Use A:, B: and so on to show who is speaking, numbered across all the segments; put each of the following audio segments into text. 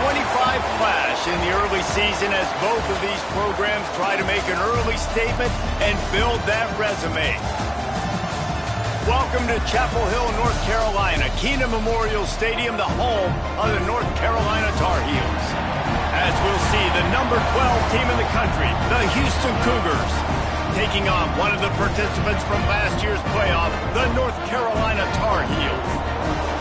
A: 25 clash in the early season as both of these programs try to make an early statement and build that resume. Welcome to Chapel Hill, North Carolina, Kenan Memorial Stadium, the home of the North Carolina Tar Heels. As we'll see, the number 12 team in the country, the Houston Cougars, taking on one of the participants from last year's playoff, the North Carolina Tar Heels.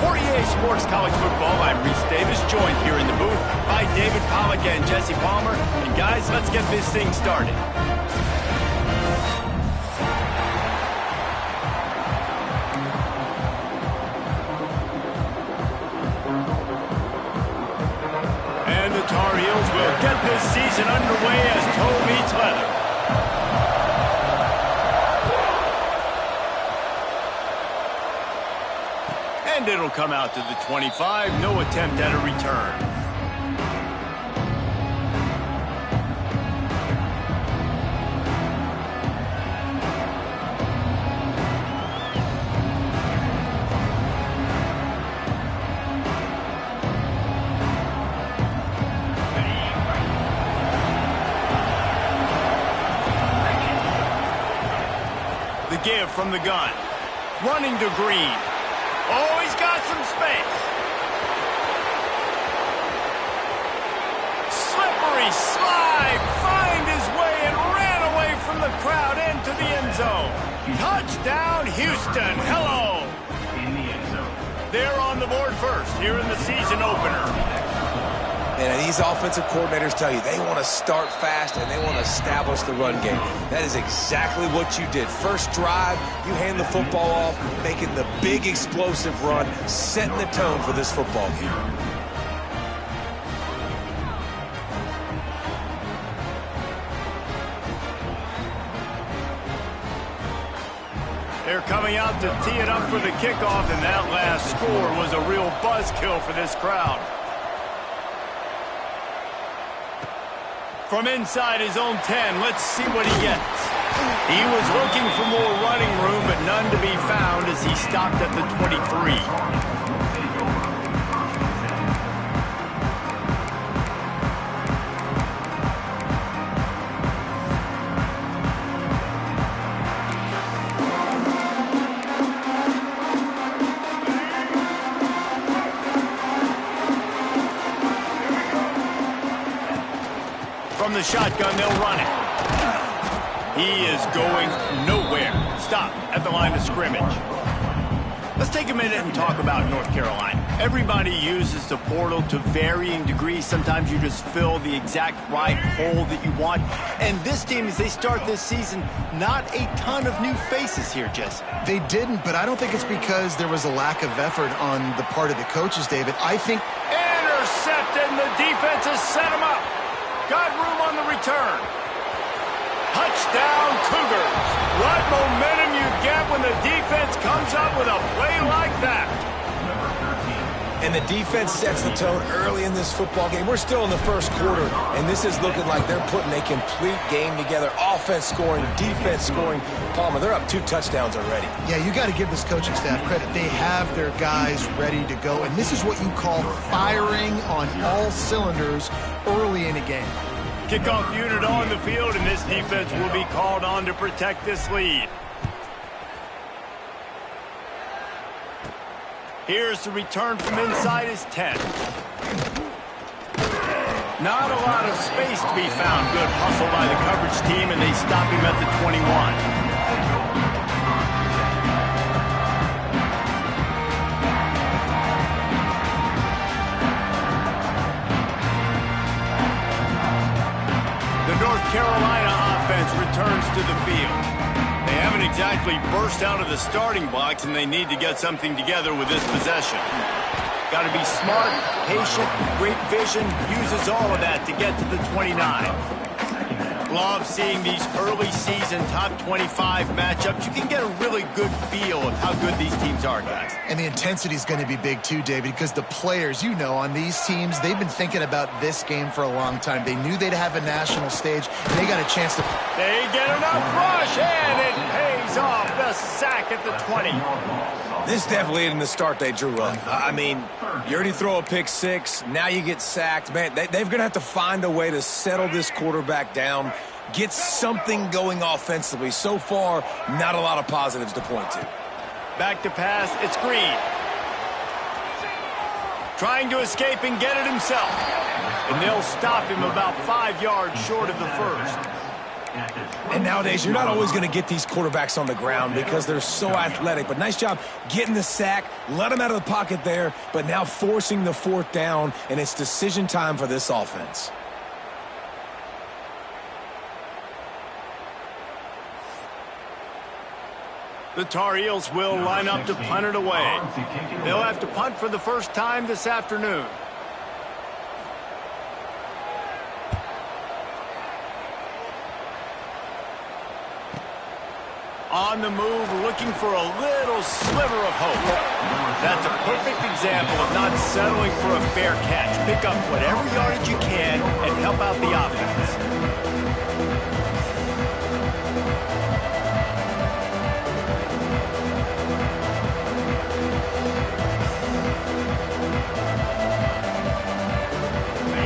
A: For EA Sports College Football, I'm Reese Davis, joined here in the booth by David Pollack and Jesse Palmer. And guys, let's get this thing started. And the Tar Heels will get this season underway as toe meets leather. And it'll come out to the 25, no attempt at a return. The give from the gun, running to Green. Oh, he's got some space. Slippery slide, find his way and ran away from the crowd into the end zone. Touchdown, Houston. Hello. In the end zone. They're on the board first here in the season opener.
B: And these offensive coordinators tell you they want to start fast and they want to establish the run game. That is exactly what you did. First drive, you hand the football off, making the big explosive run, setting the tone for this football game.
A: They're coming out to tee it up for the kickoff, and that last score was a real buzzkill for this crowd. From inside his own 10, let's see what he gets. He was looking for more running room, but none to be found as he stopped at the 23. From the shotgun, they'll run it. He is going nowhere. Stop at the line of scrimmage. Let's take a minute and talk about North Carolina. Everybody uses the portal to varying degrees. Sometimes you just fill the exact right hole that you want. And this team, as they start this season, not a ton of new faces here, Jesse.
C: They didn't, but I don't think it's because there was a lack of effort on the part of the coaches, David. I think...
A: Intercepted, and the defense has set him up. Got room on the return. Touchdown, Cougars. What momentum you get when the defense comes up with a play like that.
B: And the defense sets the tone early in this football game. We're still in the first quarter, and this is looking like they're putting a complete game together. Offense scoring, defense scoring. Palmer, they're up 2 touchdowns already.
C: Yeah, you got to give this coaching staff credit. They have their guys ready to go, and this is what you call firing on all cylinders early in a game.
A: Kickoff unit on the field, and this defense will be called on to protect this lead. Here's the return from inside his 10. Not a lot of space to be found. Good hustle by the coverage team, and they stop him at the 21. The North Carolina offense returns to the field. They haven't exactly burst out of the starting blocks, and they need to get something together with this possession. Got to be smart, patient, great vision, uses all of that to get to the 29. Love seeing these early season top 25 matchups. You can get a really good feel of how good these teams are, guys.
C: And the intensity is going to be big too, David, because the players, you know, on these teams, they've been thinking about this game for a long time. They knew they'd have a national stage, and they got a chance to...
A: They get enough rush, and it pays off. The sack at the 20.
B: This definitely isn't the start they drew up. I mean, you already throw a pick six, now you get sacked. Man, they're going to have to find a way to settle this quarterback down, get something going offensively. So far, not a lot of positives to point to.
A: Back to pass, it's Green. Trying to escape and get it himself. And they'll stop him about 5 yards short of the first.
B: And nowadays, you're not always going to get these quarterbacks on the ground because they're so athletic. But nice job getting the sack, let them out of the pocket there, but now forcing the fourth down, and it's decision time for this offense.
A: The Tar Heels will line up to punt it away. They'll have to punt for the first time this afternoon. On the move, looking for a little sliver of hope. That's a perfect example of not settling for a fair catch. Pick up whatever yardage you can and help out the offense.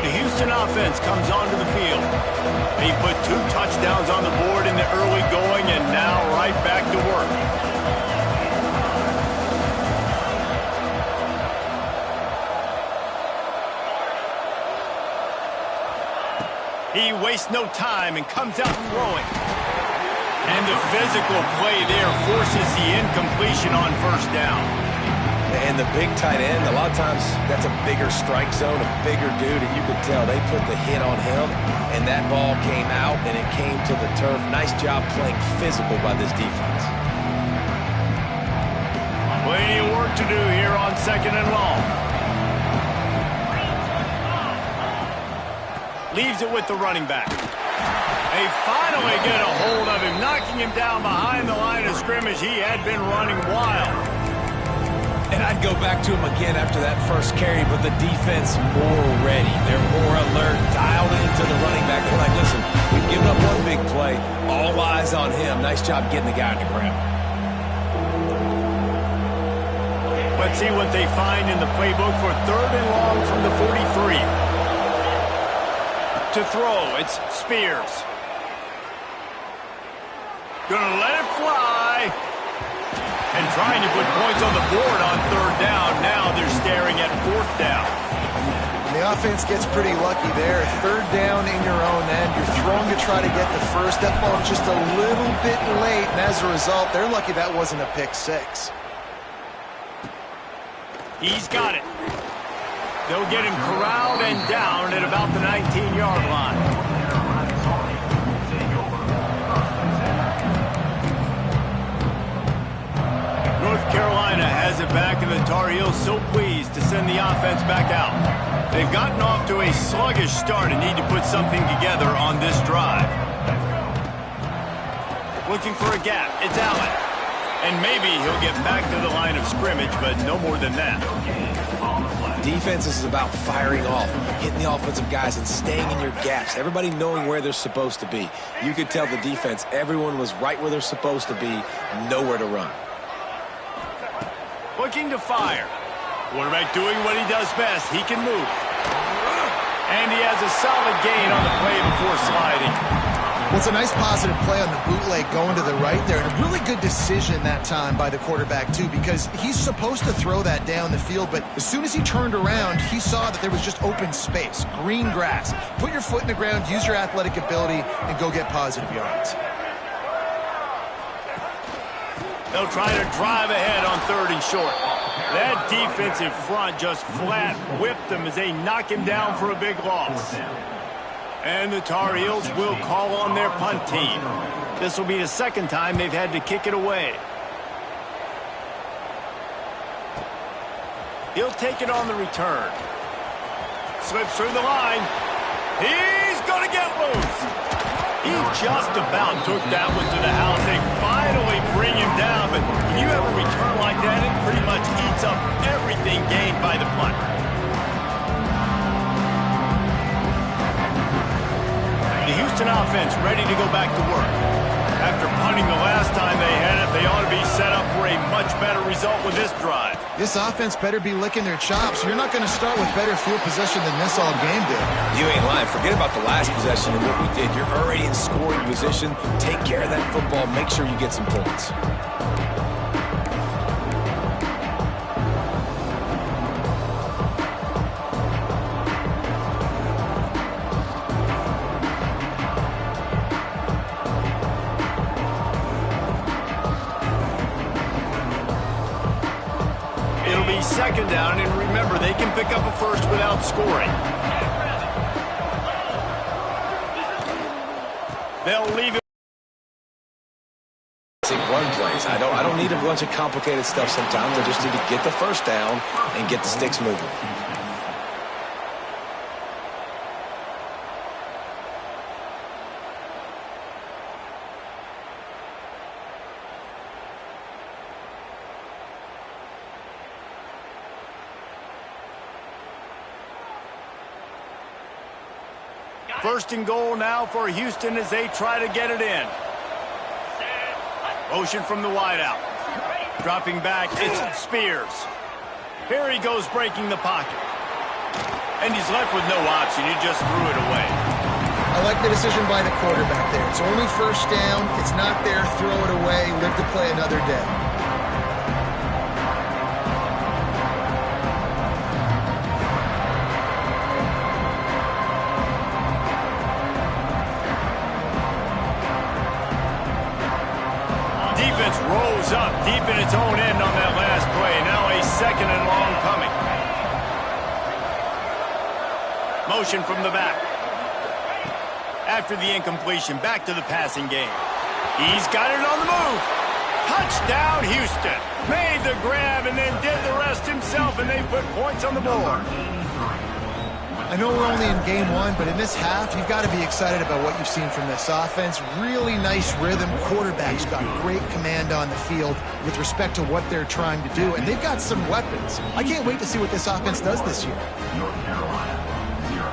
A: The Houston offense comes onto the field. He put 2 touchdowns on the board in the early going and now right back to work. He wastes no time and comes out throwing. And the physical play there forces the incompletion on first down.
B: And the big tight end, a lot of times that's a bigger strike zone, a bigger dude, and you could tell they put the hit on him, and that ball came out, and it came to the turf. Nice job playing physical by this defense.
A: Plenty of work to do here on 2nd and long. Leaves it with the running back. They finally get a hold of him, knocking him down behind the line of scrimmage. He had been running wild.
B: And I'd go back to him again after that first carry, but the defense more ready. They're more alert, dialed into the running back. They're like, listen, we've given up one big play. All eyes on him. Nice job getting the guy on the ground.
A: Let's see what they find in the playbook for 3rd and long from the 43. To throw, it's Spears. Gonna let it fly. And trying to put points on the board on 3rd down. Now they're staring at 4th down.
C: The offense gets pretty lucky there. 3rd down in your own end. You're throwing to try to get the first. That ball just a little bit late, and as a result, they're lucky that wasn't a pick six.
A: He's got it. They'll get him corralled and down at about the 19-yard line. North Carolina has it back, and the Tar Heels so pleased to send the offense back out. They've gotten off to a sluggish start and need to put something together on this drive. Looking for a gap. It's Allen. And maybe he'll get back to the line of scrimmage, but no more than that.
B: Defense is about firing off, hitting the offensive guys, and staying in your gaps. Everybody knowing where they're supposed to be. You could tell the defense, everyone was right where they're supposed to be, nowhere to run.
A: Looking to fire. Quarterback doing what he does best. He can move. And he has a solid gain on the play before sliding.
C: Well, it's a nice positive play on the bootleg going to the right there. And a really good decision that time by the quarterback, too, because he's supposed to throw that down the field. But as soon as he turned around, he saw that there was just open space, green grass. Put your foot in the ground, use your athletic ability, and go get positive yards.
A: They'll try to drive ahead on 3rd and short. That defensive front just flat whipped them as they knock him down for a big loss. And the Tar Heels will call on their punt team. This will be the 2nd time they've had to kick it away. He'll take it on the return. Slips through the line. He's going to get loose. He just about took that one to the house. They finally bring him down, but when you have a return like that, it pretty much eats up everything gained by the punt. The Houston offense ready to go back to work. After punting the last time they had it, they ought to be set up for a much better result with this drive.
C: This offense better be licking their chops. You're not going to start with better field possession than this all game did.
B: You ain't lying. Forget about the last possession and what we did. You're already in scoring position. Take care of that football. Make sure you get some points.
A: Second down, and remember, they can pick up a first without scoring. They'll leave it.
B: Run plays. I don't need a bunch of complicated stuff sometimes. I just need to get the first down and get the sticks moving.
A: First and goal now for Houston as they try to get it in. Motion from the wideout. Dropping back, it's Spears. Here he goes breaking the pocket. And he's left with no option. He just threw it away.
C: I like the decision by the quarterback there. It's only first down. It's not there. Throw it away. Live to play another day.
A: Rolls up deep in its own end on that last play. Now a second and long coming. Motion from the back. After the incompletion, back to the passing game. He's got it on the move. Touchdown, Houston. Made the grab and then did the rest himself, and they put points on the board.
C: I know we're only in game one, but in this half, you've got to be excited about what you've seen from this offense. Really nice rhythm. Quarterback's got great command on the field with respect to what they're trying to do, and they've got some weapons. I can't wait to see what this offense does this year.
D: North Carolina, 0.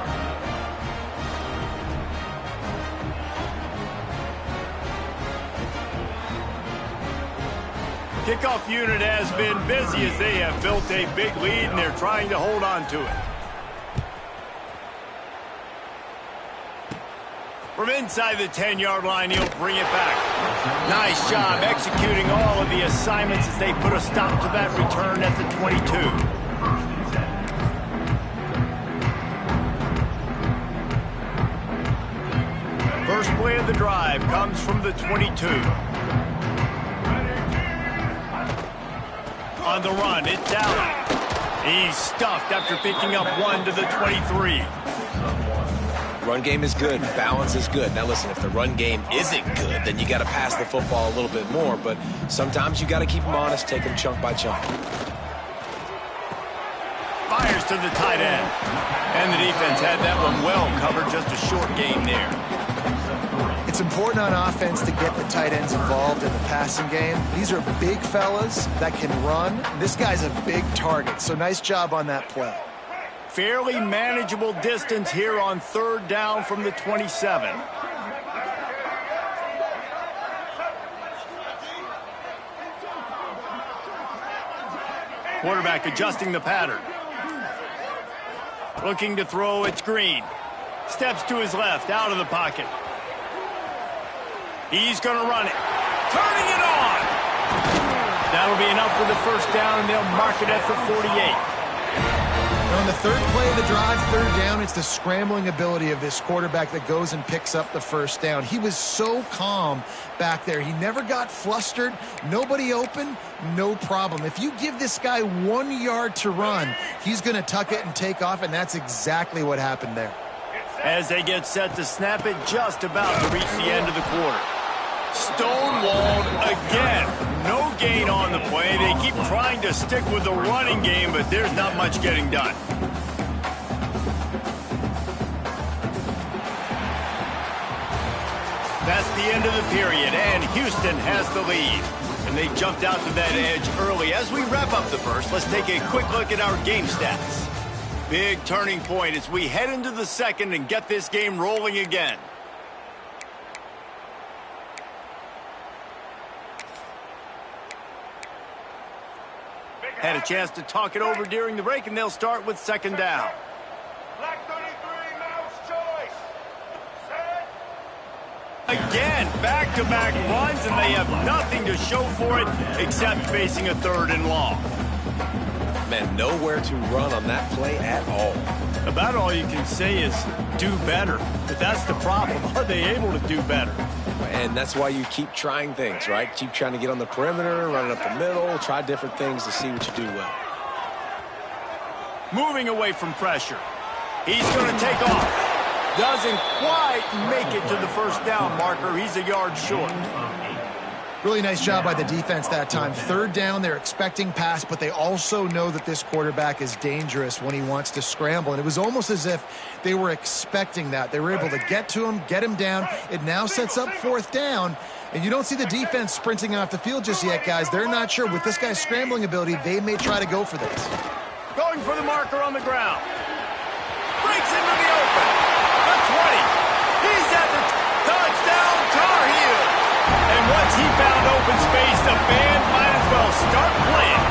A: Kickoff unit has been busy as they have built a big lead, and they're trying to hold on to it. From inside the 10-yard line, he'll bring it back. Nice job executing all of the assignments as they put a stop to that return at the 22. First play of the drive comes from the 22. On the run, it's Allen. He's stuffed after picking up one to the 23.
B: Run game is good. Balance is good. Now, listen, if the run game isn't good, then you got to pass the football a little bit more. But sometimes you got to keep them honest, take them chunk by chunk.
A: Fires to the tight end. And the defense had that one well covered. Just a short gain there.
C: It's important on offense to get the tight ends involved in the passing game. These are big fellas that can run. This guy's a big target, so nice job on that play.
A: Fairly manageable distance here on third down from the 27. Quarterback adjusting the pattern. Looking to throw, it's Green. Steps to his left, out of the pocket. He's going to run it. Turning it on! That'll be enough for the first down, and they'll mark it at the 48.
C: On the third play of the drive, third down, it's the scrambling ability of this quarterback that goes and picks up the first down. He was so calm back there. He never got flustered. Nobody open, no problem. If you give this guy 1 yard to run, he's going to tuck it and take off, and that's exactly what happened there.
A: As they get set to snap it, just about to reach the end of the quarter. Stonewalled again. No gain on the play. They keep trying to stick with the running game, but there's not much getting done. That end of the period, and Houston has the lead. And they jumped out to that edge early. As we wrap up the first, let's take a quick look at our game stats. Big turning point as we head into the second and get this game rolling again. Had a chance to talk it over during the break, and they'll start with second down.
E: Black 33, mouse choice. Set.
A: Again, back-to-back runs, and they have nothing to show for it except facing a 3rd and long.
B: Man, nowhere to run on that play at all.
A: About all you can say is do better. But that's the problem. Are they able to do better?
B: And that's why you keep trying things, right? Keep trying to get on the perimeter, run it up the middle, try different things to see what you do well.
A: Moving away from pressure. He's going to take off. Doesn't quite make it to the first down marker. He's a yard short.
C: Really nice job by the defense that time. 3rd down, they're expecting pass, but they also know that this quarterback is dangerous when he wants to scramble. And it was almost as if they were expecting that. They were able to get to him, get him down. It now sets up 4th down. And you don't see the defense sprinting off the field just yet, guys. They're not sure. With this guy's scrambling ability, they may try to go for this.
A: Going for the marker on the ground. Breaks into the open. The 20. He's at the touchdown, Tar Heels. And once he found open space, the band might as well start playing.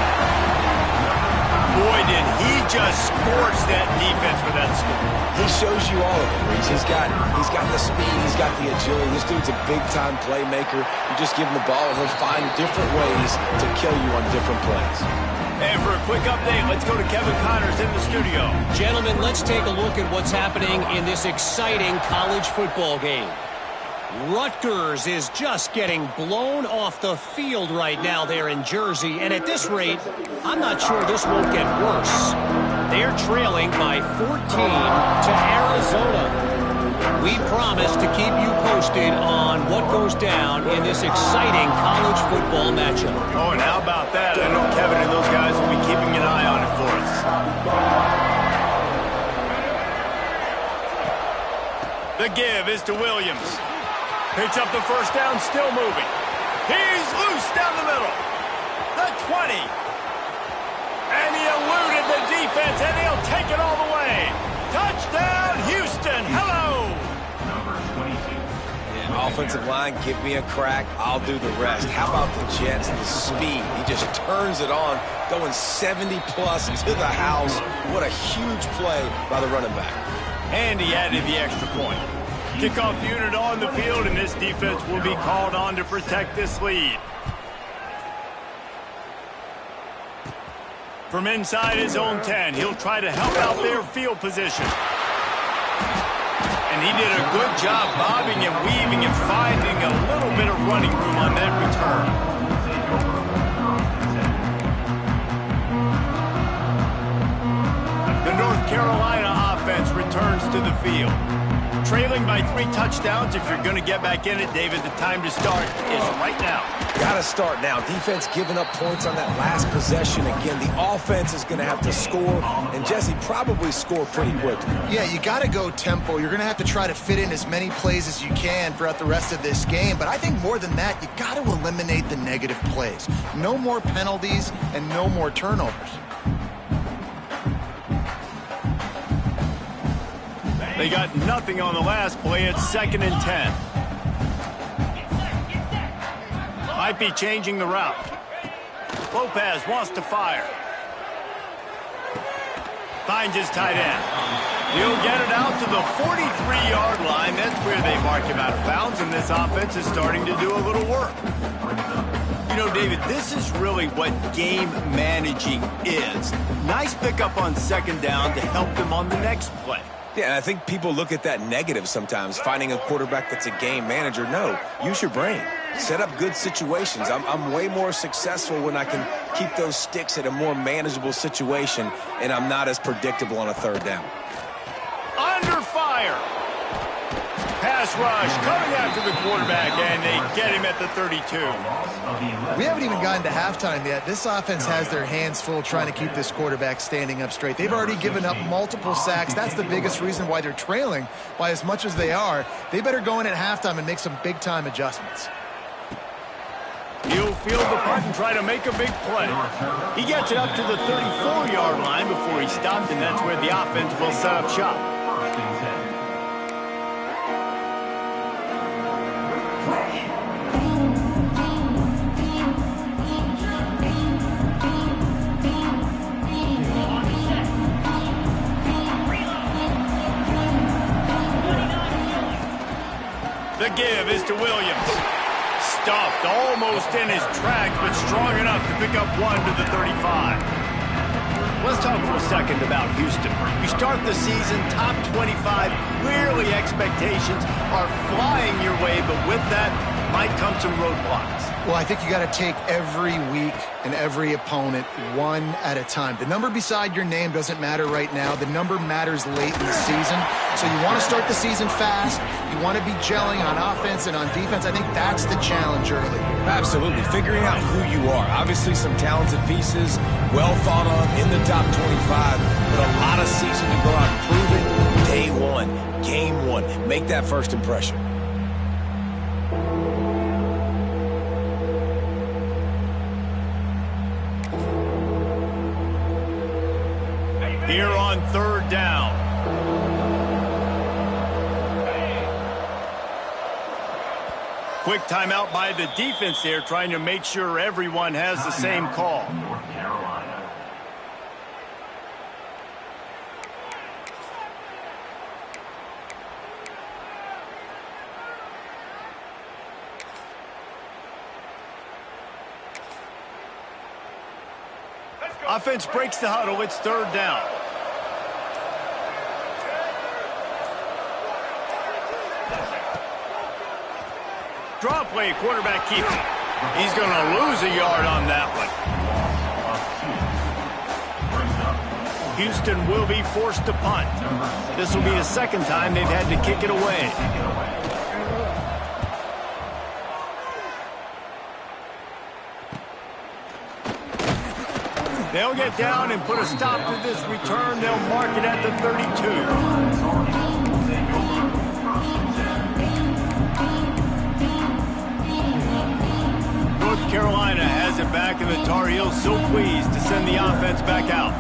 A: Boy, did he just scorch that defense for that score.
B: He shows you all of it, Reese. He's got the speed, he's got the agility. This dude's a big-time playmaker. You just give him the ball, and he'll find different ways to kill you on different plays.
A: And for a quick update, let's go to Kevin Connors in the studio.
F: Gentlemen, let's take a look at what's happening in this exciting college football game. Rutgers is just getting blown off the field right now there in Jersey, and at this rate, I'm not sure this won't get worse. They're trailing by 14 to Arizona. We promise to keep you posted on what goes down in this exciting college football matchup.
A: Oh, and how about that? I know Kevin and those guys will be keeping an eye on it for us. The give is to Williams. Picks up the first down, still moving. He's loose down the middle. The 20. And he eluded the defense, and he'll take it all the way. Touchdown, Houston. Hello.
D: Number 22.
B: Yeah, offensive line, give me a crack. I'll do the rest. How about the Jets, the speed? He just turns it on, going 70-plus to the house. What a huge play by the running back.
A: And he added the extra point. Kickoff unit on the field, and this defense will be called on to protect this lead. From inside his own 10, he'll try to help out their field position. And he did a good job bobbing and weaving and finding a little bit of running room on that return. The North Carolina offense returns to the field. Trailing by 3 touchdowns. If you're going to get back in it, David, the time to start is right now.
B: Got to start now. Defense giving up points on that last possession. Again, the offense is going to have to score, and Jesse probably score pretty quickly.
C: Yeah, you got to go tempo. You're going to have to try to fit in as many plays as you can throughout the rest of this game. But I think more than that, you got to eliminate the negative plays. No more penalties and no more turnovers.
A: They got nothing on the last play. It's 2nd and 10. Might be changing the route. Lopez wants to fire. Finds his tight end. He'll get it out to the 43-yard line. That's where they mark him out of bounds, and this offense is starting to do a little work. You know, David, this is really what game managing is. Nice pickup on 2nd down to help them on the next play.
B: Yeah, and I think people look at that negative sometimes, finding a quarterback that's a game manager. No, use your brain. Set up good situations. I'm way more successful when I can keep those sticks at a more manageable situation, and I'm not as predictable on a 3rd down.
A: Under fire. Pass pass rush coming after the quarterback, and they get him at the 32.
C: We haven't even gotten to halftime yet. This offense has their hands full trying to keep this quarterback standing up straight. They've already given up multiple sacks. That's the biggest reason why they're trailing by as much as they are. They better go in at halftime and make some big-time adjustments.
A: He'll field the punt and try to make a big play. He gets it up to the 34-yard line before he stopped, and that's where the offense will set up shop. The give is to Williams. Stuffed almost in his tracks, but strong enough to pick up one to the 35. Let's talk for a second about Houston. You start the season top 25. Clearly expectations are flying your way, but with that might come some roadblocks.
C: Well, I think you got to take every week and every opponent one at a time. The number beside your name doesn't matter right now. The number matters late in the season. So you want to start the season fast. You want to be gelling on offense and on defense. I think that's the challenge early.
B: Absolutely. Figuring out who you are. Obviously some talented pieces, well thought of in the top 25, but a lot of season to go out and prove it. Day one, game one. Make that first impression.
A: Here on third down. Quick timeout by the defense there, trying to make sure everyone has the same call.
D: North Carolina.
A: Offense breaks the huddle. It's third down. Draw play, quarterback keeps it. He's going to lose a yard on that one. Houston will be forced to punt. This will be the second time they've had to kick it away. They'll get down and put a stop to this return. They'll mark it at the 32. North Carolina has it back, and the Tar Heels so pleased to send the offense back out.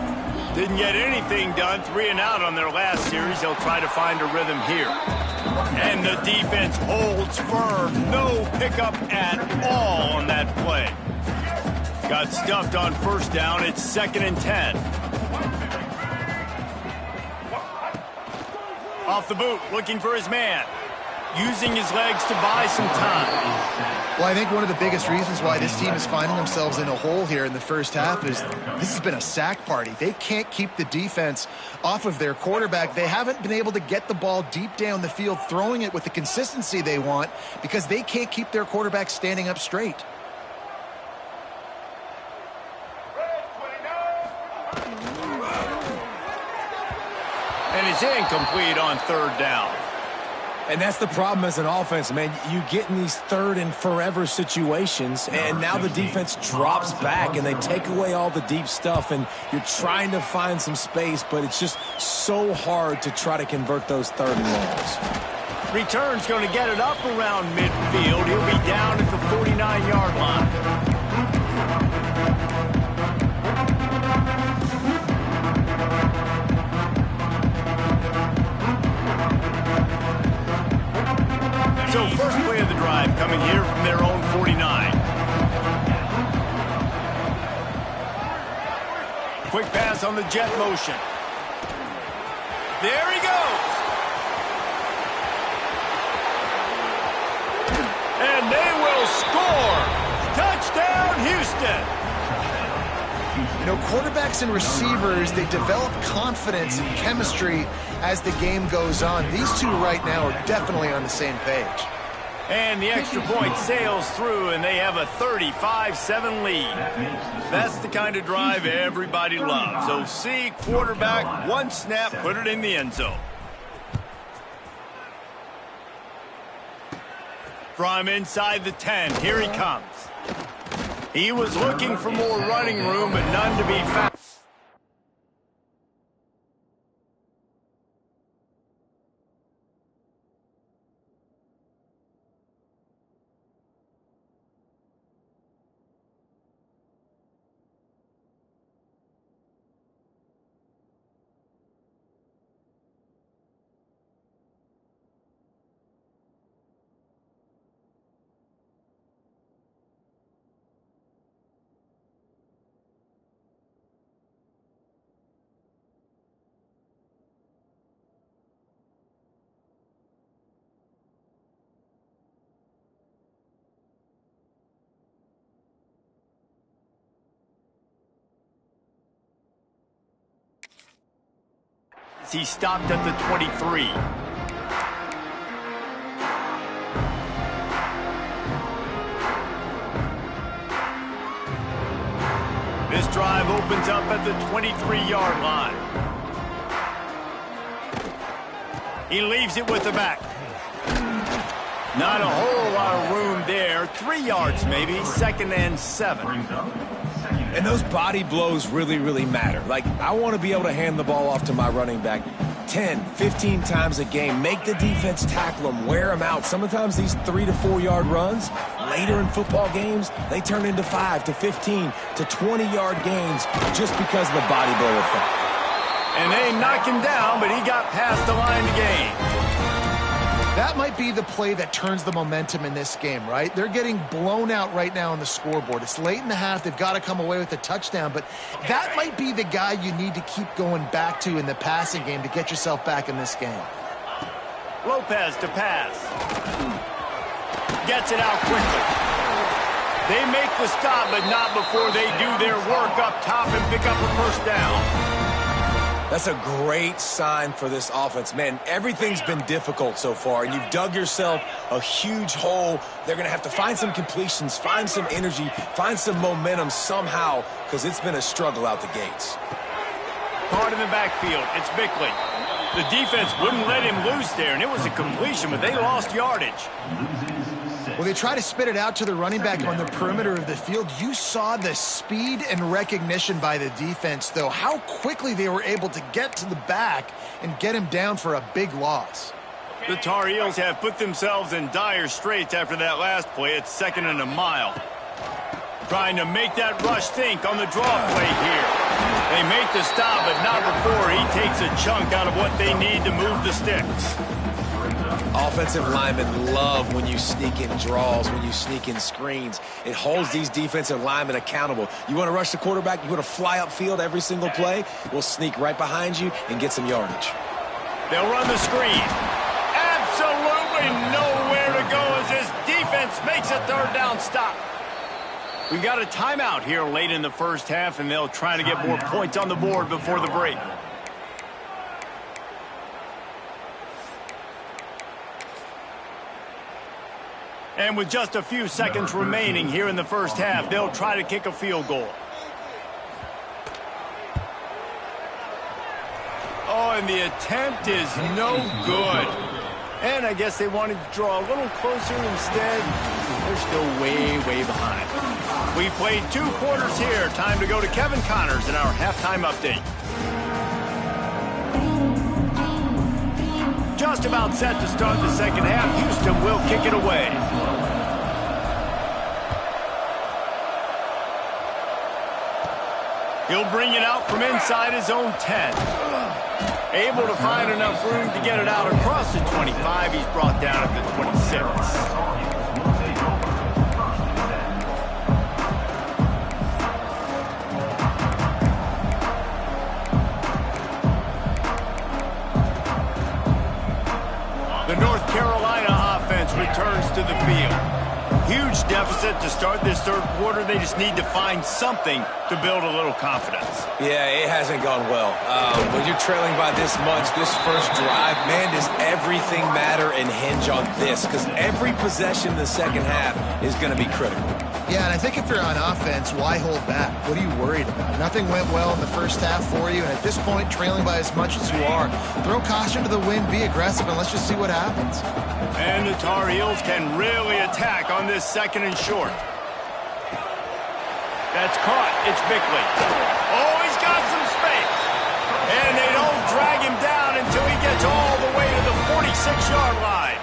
A: Didn't get anything done, 3 and out on their last series. They'll try to find a rhythm here. And the defense holds firm. No pickup at all on that play. Got stuffed on first down. It's 2nd and 10. Off the boot, looking for his man. Using his legs to buy some time.
C: Well, I think one of the biggest reasons why this team is finding themselves in a hole here in the first half is this has been a sack party. They can't keep the defense off of their quarterback. They haven't been able to get the ball deep down the field, throwing it with the consistency they want because they can't keep their quarterback standing up straight.
A: And it's incomplete on third down.
B: And that's the problem as an offense, man. You get in these third and forever situations, and now the defense drops back, and they take away all the deep stuff, and you're trying to find some space, but it's just so hard to try to convert those third and longs.
A: Return's going to get it up around midfield. He'll be down at the 49-yard line. So first play of the drive coming here from their own 49. Quick pass on the jet motion. There he goes. And they will score. Touchdown, Houston.
C: You know, quarterbacks and receivers, they develop confidence and chemistry as the game goes on. These two right now are definitely on the same page.
A: And the extra point sails through, and they have a 35-7 lead. That's the kind of drive everybody loves. OC, quarterback, one snap, put it in the end zone. From inside the 10, here he comes. He was looking for more running room, but none to be found. He stopped at the 23. This drive opens up at the 23-yard line. He leaves it with the back. Not a whole lot of room there. 3 yards maybe, 2nd and 7.
B: And those body blows really, really matter. Like, I want to be able to hand the ball off to my running back 10, 15 times a game. Make the defense tackle them, wear them out. Sometimes these 3 to 4 yard runs, later in football games, they turn into 5 to 15 to 20-yard gains just because of the body blow effect.
A: And they knock him down, but he got past the line to gain.
C: That might be the play that turns the momentum in this game, right? They're getting blown out right now on the scoreboard. It's late in the half. They've got to come away with a touchdown, but that might be the guy you need to keep going back to in the passing game to get yourself back in this game.
A: Lopez to pass. Gets it out quickly. They make the stop, but not before they do their work up top and pick up a first down.
B: That's a great sign for this offense. Man, everything's been difficult so far, and you've dug yourself a huge hole. They're going to have to find some completions, find some energy, find some momentum somehow, because it's been a struggle out the gates.
A: Caught in the backfield. It's Bickley. The defense wouldn't let him loose there, and it was a completion, but they lost yardage.
C: Well, they try to spit it out to the running back on the perimeter of the field. You saw the speed and recognition by the defense, though, how quickly they were able to get to the back and get him down for a big loss.
A: The Tar Heels have put themselves in dire straits after that last play. It's 2nd and a mile. Trying to make that rush think on the draw play here. They make the stop, but not before he takes a chunk out of what they need to move the sticks.
B: Offensive linemen love when you sneak in draws, when you sneak in screens. It holds these defensive linemen accountable. You want to rush the quarterback, you want to fly upfield every single play, we'll sneak right behind you and get some yardage.
A: They'll run the screen. Absolutely nowhere to go as this defense makes a 3rd down stop. We've got a timeout here late in the first half, and they'll try to get more points on the board before the break. And with just a few seconds remaining here in the first half, they'll try to kick a field goal. Oh, and the attempt is no good. And I guess they wanted to draw a little closer instead. They're still way, way behind. We played 2 quarters here. Time to go to Kevin Connors in our halftime update. Just about set to start the second half. Houston will kick it away. He'll bring it out from inside his own 10. Able to find enough room to get it out across the 25. He's brought down at the 26. The North Carolina offense returns to the field. Huge deficit to start this 3rd quarter. They just need to find something to build a little confidence.
B: Yeah, it hasn't gone well. When you're trailing by this much, this first drive, man, does everything matter and hinge on this? Because every possession in the second half is going to be critical.
C: Yeah, and I think if you're on offense, why hold back? What are you worried about? Nothing went well in the first half for you, and at this point, trailing by as much as you are, throw caution to the wind, be aggressive, and let's just see what happens.
A: And the Tar Heels can really attack on this 2nd and short. That's caught. It's Bickley. Oh, he's got some space. And they don't drag him down until he gets all the way to the 46-yard line.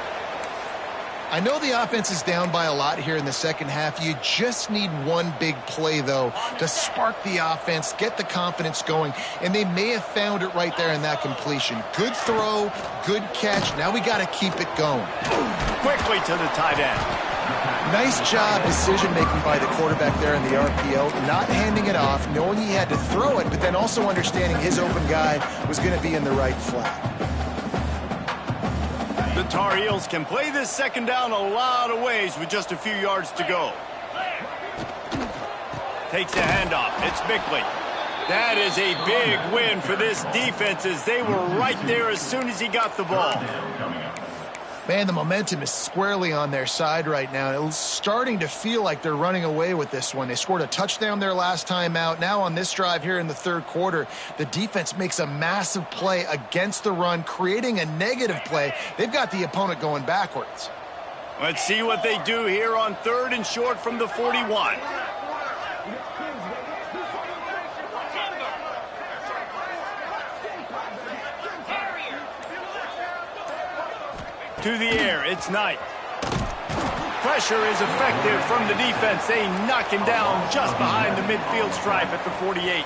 C: I know the offense is down by a lot here in the second half. You just need one big play, though, to spark the offense, get the confidence going, and they may have found it right there in that completion. Good throw, good catch. Now we got to keep it going.
A: Quickly to the tight end.
C: Nice job decision-making by the quarterback there in the RPO, not handing it off, knowing he had to throw it, but then also understanding his open guy was going to be in the right flat.
A: The Tar Heels can play this 2nd down a lot of ways with just a few yards to go. Takes a handoff. It's Bickley. That is a big win for this defense as they were right there as soon as he got the ball.
C: Man, the momentum is squarely on their side right now. It's starting to feel like they're running away with this one. They scored a touchdown their last time out. Now on this drive here in the 3rd quarter, the defense makes a massive play against the run, creating a negative play. They've got the opponent going backwards.
A: Let's see what they do here on 3rd and short from the 41. To the air, it's Knight. Pressure is effective from the defense. They knock him down just behind the midfield stripe at the 48.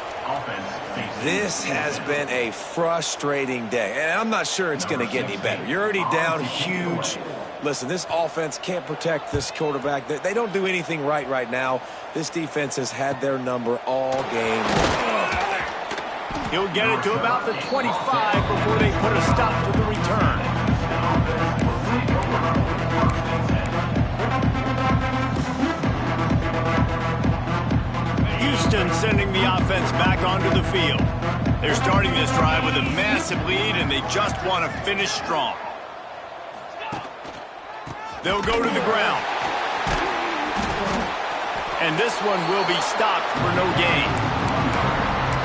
B: This has been a frustrating day, and I'm not sure it's going to get any better. You're already down huge. Listen, this offense can't protect this quarterback. They don't do anything right now. This defense has had their number all game.
A: He'll get it to about the 25 before they put a stop to the return. Houston sending the offense back onto the field. They're starting this drive with a massive lead, and they just want to finish strong. They'll go to the ground. And this one will be stopped for no gain.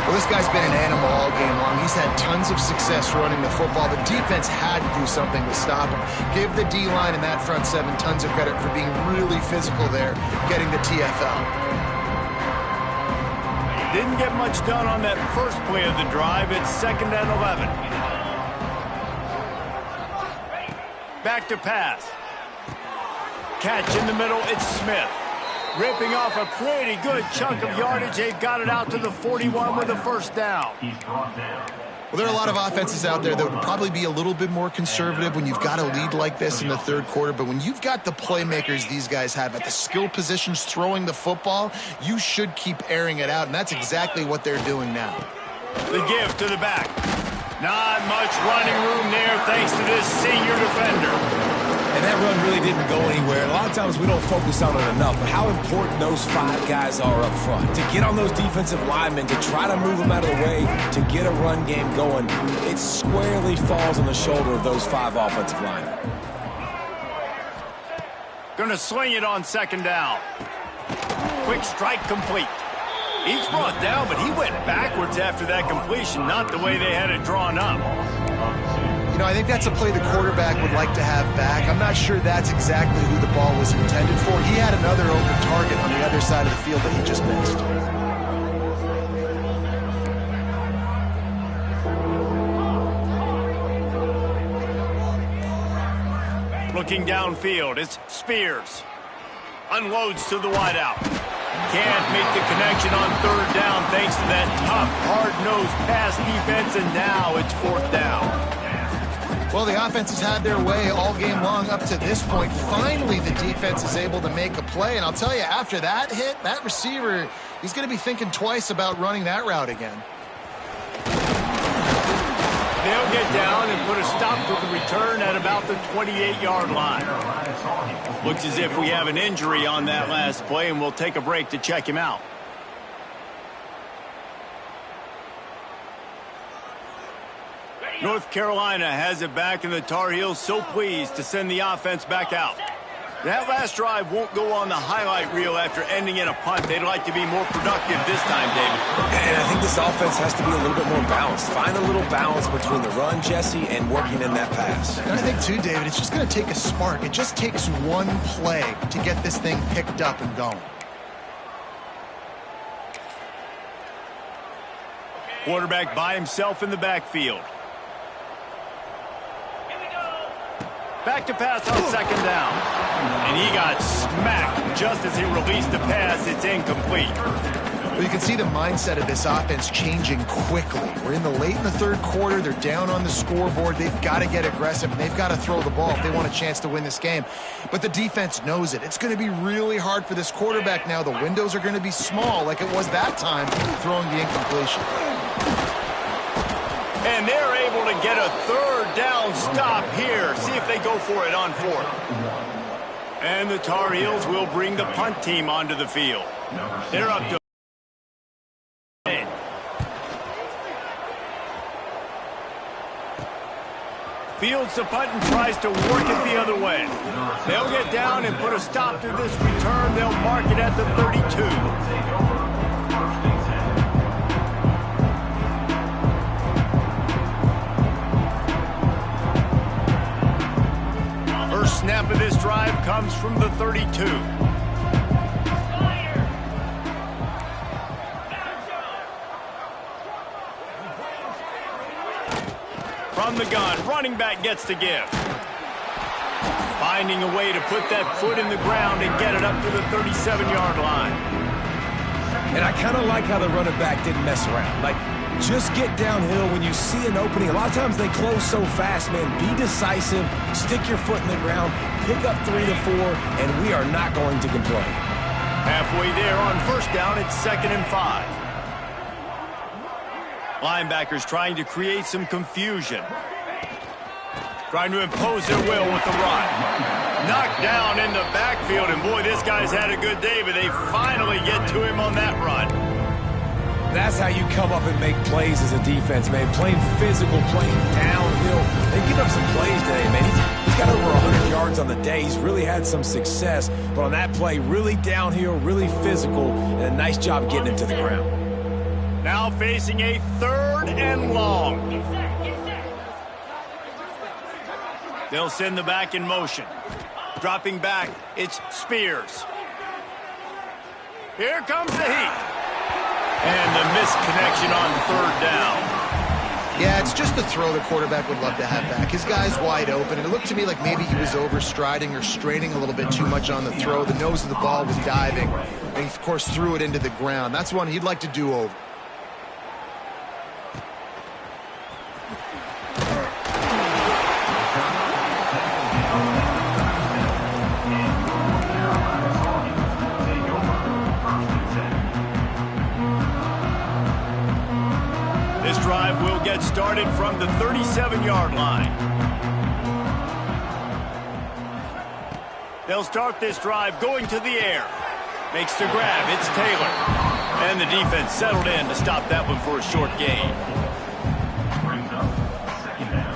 C: Well, this guy's been an animal all game long. He's had tons of success running the football. The defense had to do something to stop him. Give the D-line and that front 7 tons of credit for being really physical there, getting the TFL.
A: Didn't get much done on that first play of the drive. It's 2nd and 11. Back to pass. Catch in the middle. It's Smith. Ripping off a pretty good chunk of yardage. They've got it out to the 41 with a 1st down.
C: Well, there are a lot of offenses out there that would probably be a little bit more conservative when you've got a lead like this in the 3rd quarter. But when you've got the playmakers these guys have at the skill positions throwing the football, you should keep airing it out. And that's exactly what they're doing now.
A: The give to the back. Not much running room there thanks to this senior defender.
B: And that run really didn't go anywhere. A lot of times we don't focus on it enough, but how important those 5 guys are up front. To get on those defensive linemen, to try to move them out of the way, to get a run game going, it squarely falls on the shoulder of those 5 offensive linemen.
A: Gonna swing it on 2nd down. Quick strike complete. He's brought down, but he went backwards after that completion, not the way they had it drawn up.
C: You know, I think that's a play the quarterback would like to have back. I'm not sure that's exactly who the ball was intended for. He had another open target on the other side of the field that he just missed.
A: Looking downfield, it's Spears. Unloads to the wideout. Can't make the connection on 3rd down thanks to that tough, hard-nosed pass defense, and now it's 4th down.
C: Well, the offense has had their way all game long up to this point. Finally, the defense is able to make a play. And I'll tell you, after that hit, that receiver, he's going to be thinking twice about running that route again.
A: They'll get down and put a stop to the return at about the 28-yard line. Looks as if we have an injury on that last play, and we'll take a break to check him out. North Carolina has it back, and the Tar Heels so pleased to send the offense back out. That last drive won't go on the highlight reel after ending in a punt. They'd like to be more productive this time, David.
B: And I think this offense has to be a little bit more balanced. Find a little balance between the run, Jesse, and working in that pass.
C: And I think, too, David, it's just going to take a spark. It just takes one play to get this thing picked up and going.
A: Quarterback by himself in the backfield. Back to pass on second down. And he got smacked just as he released the pass. It's incomplete.
C: Well, you can see the mindset of this offense changing quickly. We're late in the third quarter. They're down on the scoreboard. They've got to get aggressive, and they've got to throw the ball if they want a chance to win this game. But the defense knows it. It's going to be really hard for this quarterback now. The windows are going to be small like it was that time throwing the incompletion.
A: And they're able to get a third down stop here. See if they go for it on fourth. And the Tar Heels will bring the punt team onto the field. They're up to fields the punt and tries to work it the other way. They'll get down and put a stop to this return. They'll mark it at the 32. Snap of this drive comes from the 32. From the gun, running back gets to give. Finding a way to put that foot in the ground and get it up to the 37-yard line.
B: And I kind of like how the running back didn't mess around. Just get downhill when you see an opening. A lot of times they close so fast, man. Be decisive, stick your foot in the ground, pick up 3 to 4, and we are not going to complain.
A: Halfway there on first down, it's 2nd and 5. Linebackers trying to create some confusion. Trying to impose their will with the run. Knocked down in the backfield, and boy, this guy's had a good day, but they finally get to him on that run.
B: That's how you come up and make plays as a defense, man. Playing physical, playing downhill. They give up some plays today, man. He's got over 100 yards on the day. He's really had some success. But on that play, really downhill, really physical, and a nice job getting him to the ground.
A: Now facing a 3rd and long. They'll send the back in motion. Dropping back, it's Spears. Here comes the heat. And the misconnection on 3rd down.
C: Yeah, it's just the throw the quarterback would love to have back. His guy's wide open, and it looked to me like maybe he was overstriding or straining a little bit too much on the throw. The nose of the ball was diving, and he, of course, threw it into the ground. That's one he'd like to do over.
A: Drive will get started from the 37-yard line. They'll start this drive going to the air. Makes the grab. It's Taylor. And the defense settled in to stop that one for a short gain.
D: Brings up 2nd down.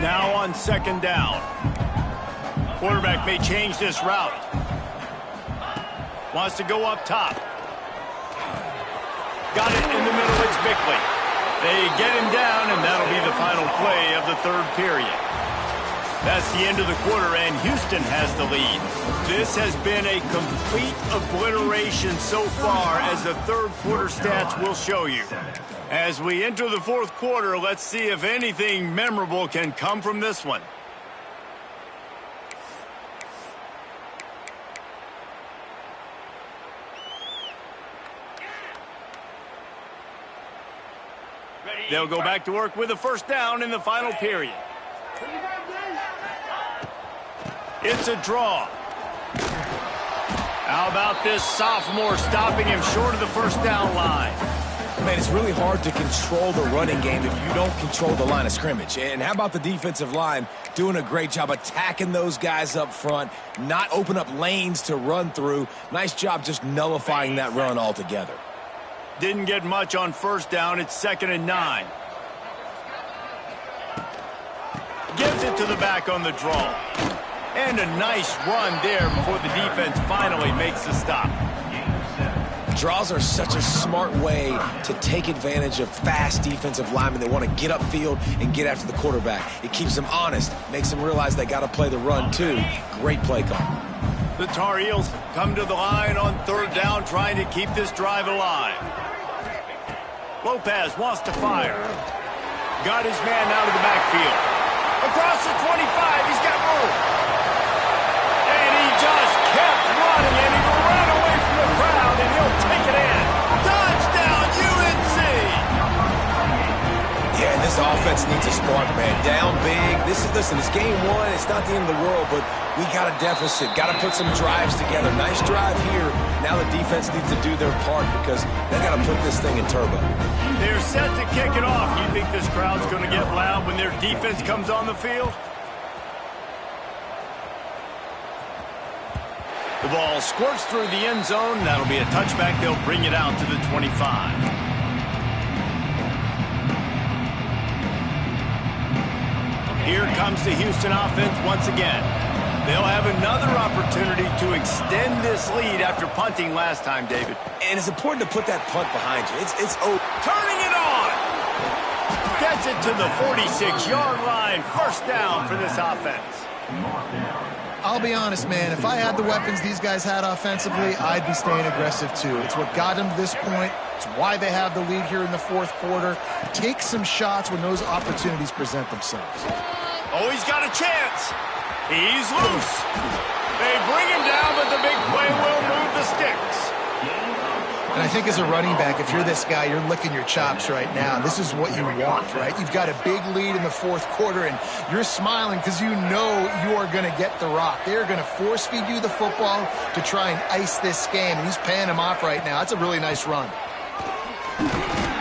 A: Now on 2nd down. Quarterback may change this route. Wants to go up top. Got it in the middle. It's Bickley. They get him down, and that'll be the final play of the 3rd period. That's the end of the quarter, and Houston has the lead. This has been a complete obliteration so far, as the 3rd quarter stats will show you. As we enter the 4th quarter, let's see if anything memorable can come from this one. They'll go back to work with a 1st down in the final period. It's a draw. How about this sophomore stopping him short of the 1st down line?
B: Man, it's really hard to control the running game if you don't control the line of scrimmage. And how about the defensive line doing a great job attacking those guys up front, not open up lanes to run through. Nice job just nullifying that run altogether.
A: Didn't get much on first down. It's 2nd and 9. Gives it to the back on the draw. And a nice run there before the defense finally makes the stop.
B: Draws are such a smart way to take advantage of fast defensive linemen. They want to get upfield and get after the quarterback. It keeps them honest, makes them realize they got to play the run too. Great play call.
A: The Tar Heels come to the line on 3rd down, trying to keep this drive alive. Lopez wants to fire. Got his man out of the backfield. Across the 25, he's got room. And he just kept running, and he ran away from the crowd, and he'll take it in. Touchdown, UNC!
B: Yeah, this offense needs a spark, man. Down big. Listen, it's game 1. It's not the end of the world, but we got a deficit. Got to put some drives together. Nice drive here. Now the defense needs to do their part because they got to put this thing in turbo.
A: They're set to kick it off. You think this crowd's going to get loud when their defense comes on the field? The ball squirts through the end zone. That'll be a touchback. They'll bring it out to the 25. Here comes the Houston offense once again. They'll have another opportunity to extend this lead after punting last time, David.
B: And it's important to put that punt behind you. It's
A: turning it on. Gets it to the 46-yard line. First down for this offense.
C: I'll be honest, man. If I had the weapons these guys had offensively, I'd be staying aggressive too. It's what got them to this point. It's why they have the lead here in the 4th quarter. Take some shots when those opportunities present themselves.
A: Oh, he's got a chance. He's loose. They bring him down, but the big play will move the sticks.
C: And I think as a running back, if you're this guy, you're licking your chops right now. This is what you want, right? You've got a big lead in the 4th quarter, and you're smiling because you know you are going to get the rock. They're going to force feed you the football to try and ice this game, and he's paying him off right now. That's a really nice run.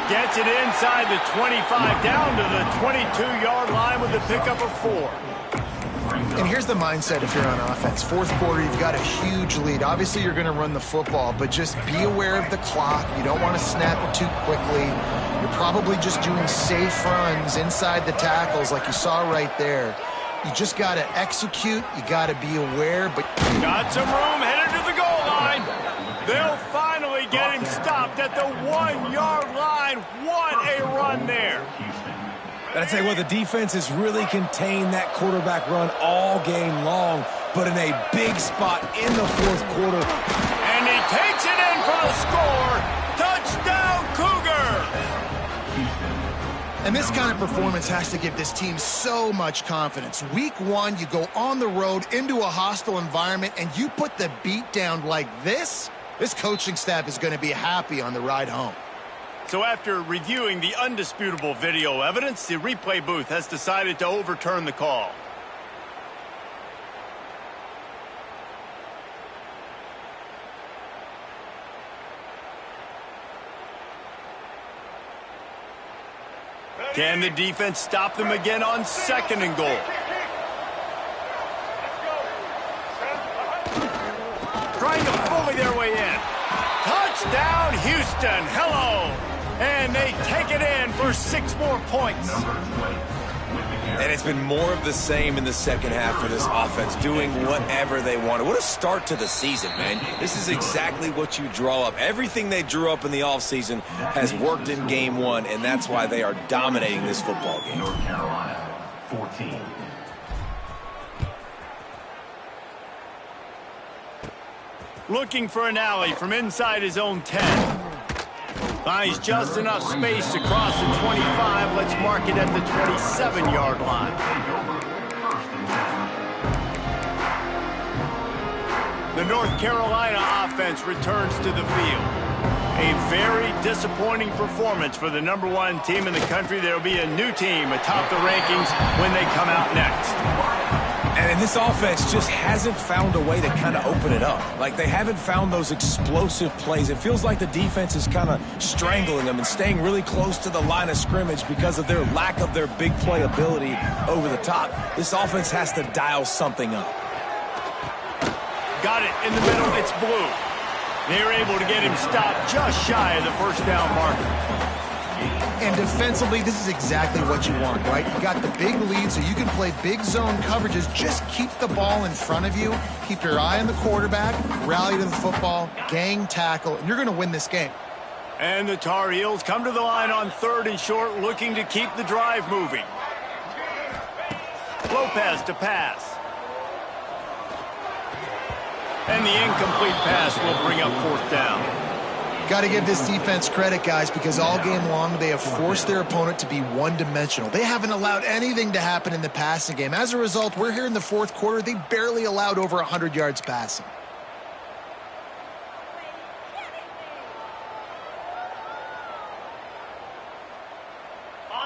A: Gets it inside the 25, down to the 22-yard line with a pickup of 4.
C: And here's the mindset if you're on offense. 4th quarter, you've got a huge lead. Obviously, you're going to run the football, but just be aware of the clock. You don't want to snap it too quickly. You're probably just doing safe runs inside the tackles like you saw right there. You just got to execute. You got to be aware. But
A: got some room, headed to the goal line. They'll finally get him stopped at the 1-yard line. What a run there.
B: And I tell you what, the defense has really contained that quarterback run all game long, but in a big spot in the 4th quarter.
A: And he takes it in for the score. Touchdown, Cougar!
C: And this kind of performance has to give this team so much confidence. Week 1, you go on the road into a hostile environment, and you put the beat down like this coaching staff is going to be happy on the ride home.
A: So after reviewing the undisputable video evidence, the replay booth has decided to overturn the call. Can the defense stop them again on 2nd and goal? Trying to bully their way in. Touchdown, Houston. Hello. And they take it in for 6 more points.
B: And it's been more of the same in the second half for this offense, doing whatever they wanted. What a start to the season, man. This is exactly what you draw up. Everything they drew up in the offseason has worked in game 1, and that's why they are dominating this football game.
D: North Carolina, 14.
A: Looking for an alley from inside his own 10. Finds just enough space to cross the 25. Let's mark it at the 27-yard line. The North Carolina offense returns to the field. A very disappointing performance for the #1 team in the country. There will be a new team atop the rankings when they come out next.
B: And this offense just hasn't found a way to kind of open it up. Like, they haven't found those explosive plays. It feels like the defense is kind of strangling them and staying really close to the line of scrimmage because of their lack of their big play ability over the top. This offense has to dial something up.
A: Got it in the middle. It's Blue. They were able to get him stopped just shy of the first down marker.
C: And defensively, this is exactly what you want, right? You got the big lead, so you can play big zone coverages. Just keep the ball in front of you. Keep your eye on the quarterback, rally to the football, gang tackle, and you're going to win this game.
A: And the Tar Heels come to the line on 3rd and short, looking to keep the drive moving. Lopez to pass. And the incomplete pass will bring up 4th down.
C: Got to give this defense credit, guys, because all game long they have forced their opponent to be one-dimensional. They haven't allowed anything to happen in the passing game. As a result, we're here in the 4th quarter. They barely allowed over 100 yards passing.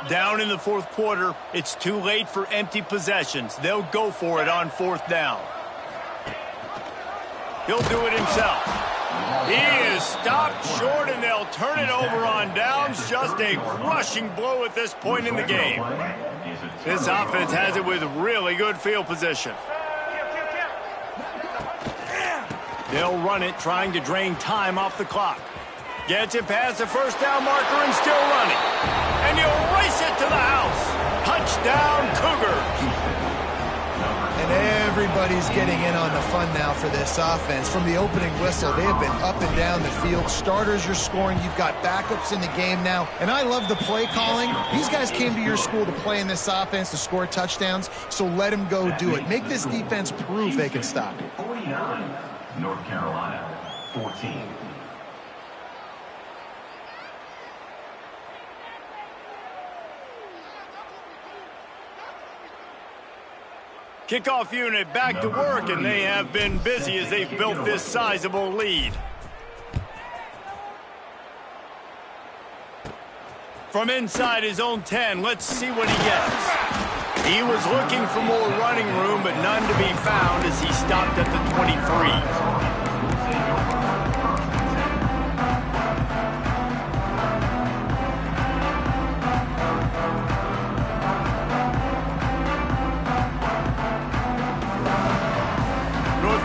A: Down in the 4th quarter, it's too late for empty possessions. They'll go for it on 4th down. He'll do it himself. He is stopped short, and they'll turn it over on downs. Just a crushing blow at this point in the game. This offense has it with really good field position. They'll run it, trying to drain time off the clock. Gets it past the first down marker and still running. And he'll race it to the house. Touchdown, Cougars.
C: And everybody's getting in on the fun now for this offense. From the opening whistle, they have been up and down the field. Starters are scoring. You've got backups in the game now. And I love the play calling. These guys came to your school to play in this offense to score touchdowns, so let them go do it. Make this defense prove they can stop it.
D: 49, North Carolina, 14.
A: Kickoff unit back to work, and they have been busy as they've built this sizable lead. From inside his own 10, let's see what he gets. He was looking for more running room, but none to be found as he stopped at the 23.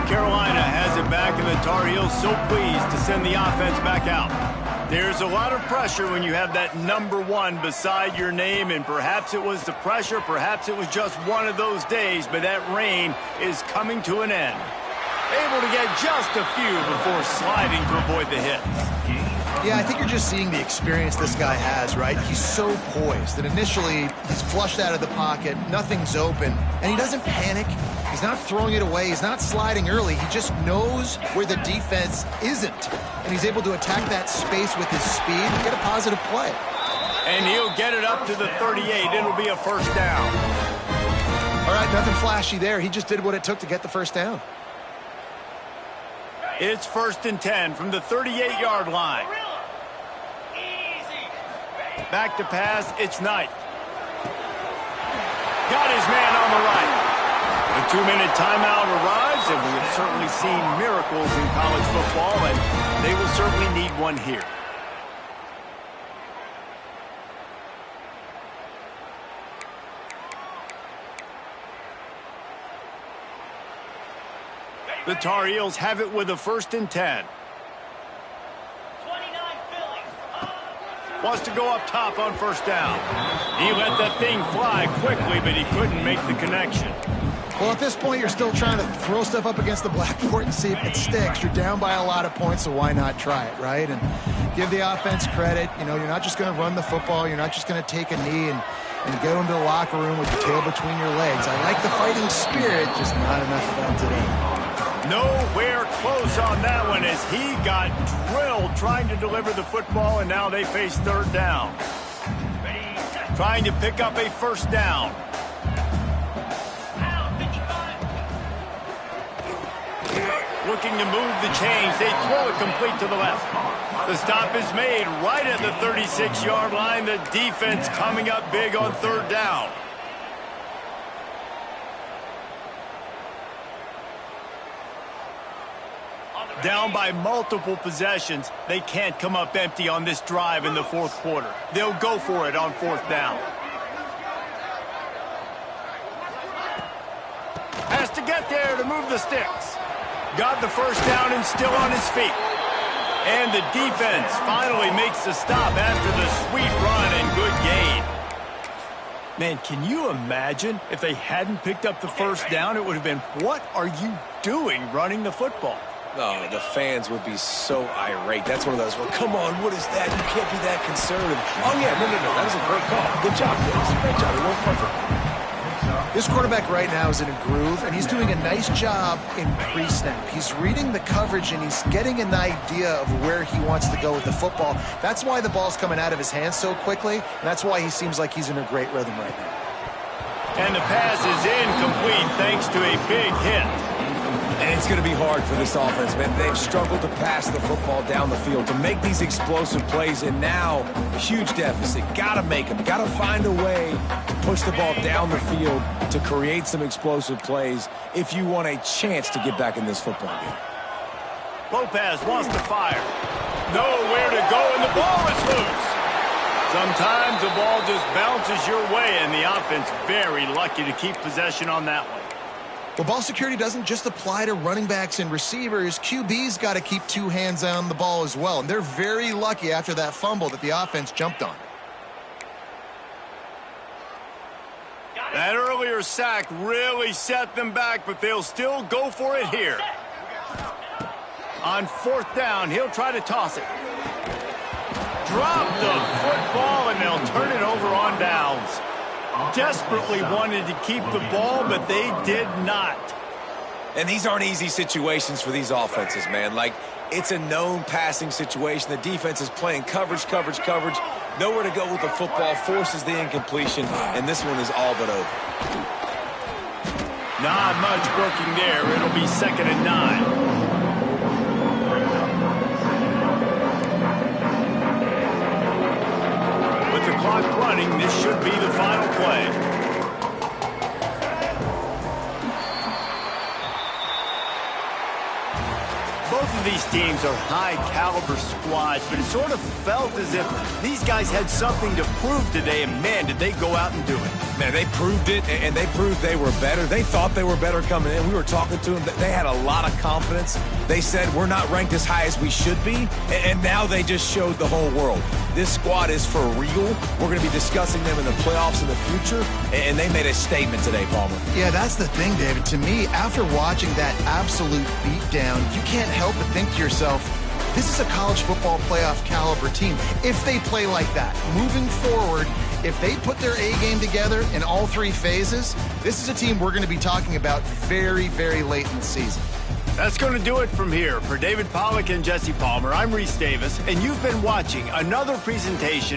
A: Carolina has it back, and the Tar Heels so pleased to send the offense back out. There's a lot of pressure when you have that number 1 beside your name, and perhaps it was the pressure, perhaps it was just one of those days, but that rain is coming to an end. Able to get just a few before sliding to avoid the hit.
C: Yeah, I think you're just seeing the experience this guy has, right? He's so poised that initially he's flushed out of the pocket, nothing's open, and he doesn't panic. He's not throwing it away. He's not sliding early. He just knows where the defense isn't, and he's able to attack that space with his speed and get a positive play.
A: And he'll get it up to the 38. It'll be a first down.
C: All right, nothing flashy there. He just did what it took to get the first down.
A: It's 1st and 10 from the 38-yard line. Back to pass, it's Knight. Got his man on the right. The 2-minute timeout arrives, and we have certainly seen miracles in college football, and they will certainly need one here. The Tar Heels have it with a 1st and 10. Wants to go up top on first down. He let that thing fly quickly, but he couldn't make the connection.
C: Well, at this point, you're still trying to throw stuff up against the blackboard and see if it sticks. You're down by a lot of points, so why not try it, right? And give the offense credit. You know, you're not just going to run the football. You're not just going to take a knee and go into the locker room with your tail between your legs. I like the fighting spirit, just not enough fun today.
A: Nowhere close on that one as he got drilled trying to deliver the football, and now they face 3rd down. Trying to pick up a first down. Looking to move the chains. They throw it complete to the left. The stop is made right at the 36-yard line. The defense coming up big on 3rd down. Down by multiple possessions. They can't come up empty on this drive in the 4th quarter. They'll go for it on 4th down. Has to get there to move the sticks. Got the first down and still on his feet. And the defense finally makes the stop after the sweet run and good gain. Man, can you imagine if they hadn't picked up the first down? It would have been, what are you doing running the football?
B: Oh, the fans would be so irate. That's one of those, well, come on, what is that? You can't be that conservative. Oh, yeah, no. That was a great call. Good job, Bills. Great job. It worked perfectly.
C: This quarterback right now is in a groove, and he's doing a nice job in pre-snap. He's reading the coverage, and he's getting an idea of where he wants to go with the football. That's why the ball's coming out of his hands so quickly, and that's why he seems like he's in a great rhythm right now.
A: And the pass is incomplete thanks to a big hit.
B: And it's going to be hard for this offense, man. They've struggled to pass the football down the field, to make these explosive plays, and now a huge deficit. Got to make them. Got to find a way to push the ball down the field to create some explosive plays if you want a chance to get back in this football game.
A: Lopez wants to fire. Nowhere to go, and the ball is loose. Sometimes the ball just bounces your way, and the offense very lucky to keep possession on that one.
C: Well, ball security doesn't just apply to running backs and receivers. QB's got to keep two hands on the ball as well, and they're very lucky after that fumble that the offense jumped on.
A: That earlier sack really set them back, but they'll still go for it here. On fourth down, he'll try to toss it. Drop the football, and they'll turn it over on downs. Desperately wanted to keep the ball, but they did not.
B: And these aren't easy situations for these offenses, man. Like, it's a known passing situation. The defense is playing coverage. Nowhere to go with the football, forces the incompletion, and this one is all but over.
A: Not much working there. It'll be 2nd and 9. With the clock running, this should be the final play. Both of these teams are high-caliber squads, but it sort of felt as if these guys had something to prove today, and man, did they go out and do it.
B: Man, they proved it, and they proved they were better. They thought they were better coming in. We were talking to them. They had a lot of confidence. They said, we're not ranked as high as we should be, and now they just showed the whole world. This squad is for real. We're going to be discussing them in the playoffs in the future, and they made a statement today, Palmer.
C: Yeah, that's the thing, David. To me, after watching that absolute beatdown, you can't help but think to yourself, this is a college football playoff caliber team. If they play like that, moving forward, if they put their A game together in all three phases, this is a team we're going to be talking about very, very late in the season.
A: That's going to do it from here. For David Pollack and Jesse Palmer, I'm Reese Davis, and you've been watching another presentation